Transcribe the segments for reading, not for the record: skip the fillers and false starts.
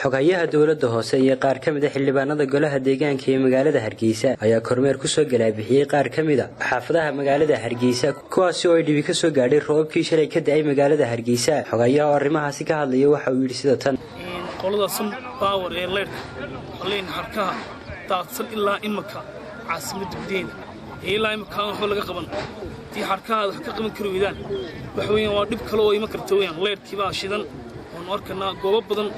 xogayaha dawladda hoose iyo qaar ka mid ah xildhibaanada golaha deegaanka ee magaalada Hargeysa ayaa kormeer ku soo galaabixiyay qaar ka mid ah xaafadaha magaalada Hargeysa kuwaas oo ay dhibi ka soo gaadhay roobkii shalay ka da'ay magaalada Hargeysa. xogayaha oo arrimahaasi ka hadlaya waxa uu yiri sida tan: qolada sun power ee leerka leen harkaha taadsan ilaa imaka caasimada gudeeda ilaa imaka waxa laga qaban tii harkaha wax ka qaban karo weedaan wax weeyaan waa dib kale oo ima karto weeyaan leerkii baa shidan oo arkana goobo badan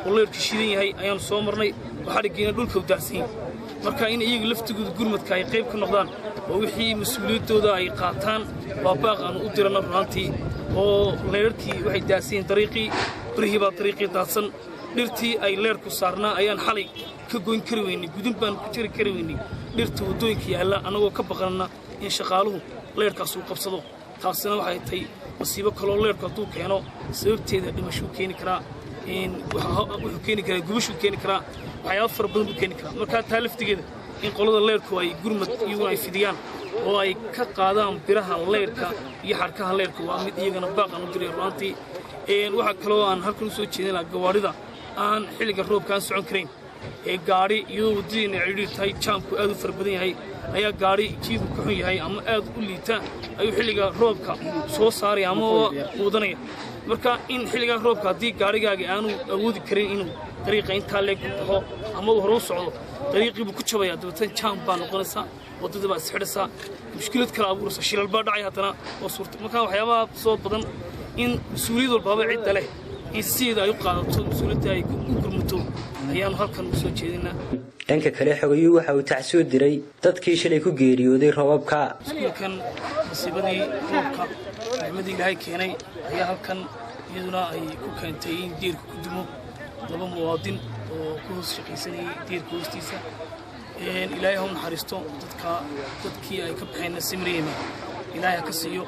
oo leerkii shidan yahay ayaan soo marnay waxa dhigayna dhulka u daacsan marka in iyagu laftigooda gurmadka ay qayb ka noqdaan oo wixii mas'uuliyadooda ay qaataan waa baaqan u dirana runtii oo leerkii waxay daacsan dariiqii barihiba dariiqii daadsan dhirtii ay leerku saarnaa ayaan xalay ka goyn kari weynay gudun baan ku jiri kari weynay dhirta wadooyinka yaala anagoo ka baqanna in shaqaaluhu leerkaas uu qabsado taasina waxay tahay masiibo kale oo leerku hadduu keeno sababteeda dhimasho keeni karaa wuxuu keeni karaa gubasho keeni karaa waxyaabo fara badan buu keeni karaa marka taa laftigeeda in qolada leerku ay gurmad iyaguna ay fidiyaan oo ay ka qaadaan biraha leerka iyo xarkaha leerka waa mid iyagana baaqan u diray runtii waxa kale oo aan halkan u soo jeedinaa gawaarida aan xilliga roobka aan socon karayn ee gaari iyadoo wadadiina cidhiidhi tahay jaamku aad u fara badan yahay ayaa gaari jiidu ka xun yahay ama aad u liita ayuu xilliga roobka soo saaray ama wadanaya marka in xilliga roobka haddii gaarigaaga aanu awoodi karin inuu dariiqa intaa leeg ku baxo ama uu hore u socdo dariiqii buu ku jabayaa dabeetan jaam baa noqonaysaa wadada baa isxidhaysaa mushkilad kale abuuraysa shilal baa dhacay haddana oo suurta marka waxyaabaha soo badan in mas-uuliyad walbaaba cidda leh in sideeda ay u qaadato mas-uuliyadda ay u gurmato ayaanu halkan u soo jeedinaa. dhanka kale xogayuu waxa uu tacsiyo diray dadkii shalay ku geeriyooday roobabka iskuulkan masiibadii roobka raxmadii ilaahay keenay ayaa halkan iyaduna ay ku keentay in deerku ku dimo laba muwaadin oo ku hoos shaqaysanayay deerka hoostiisa ilaahay ha u naxariisto dadkii ay ka baxeen simriyeema ilaahay ha ka siiyo.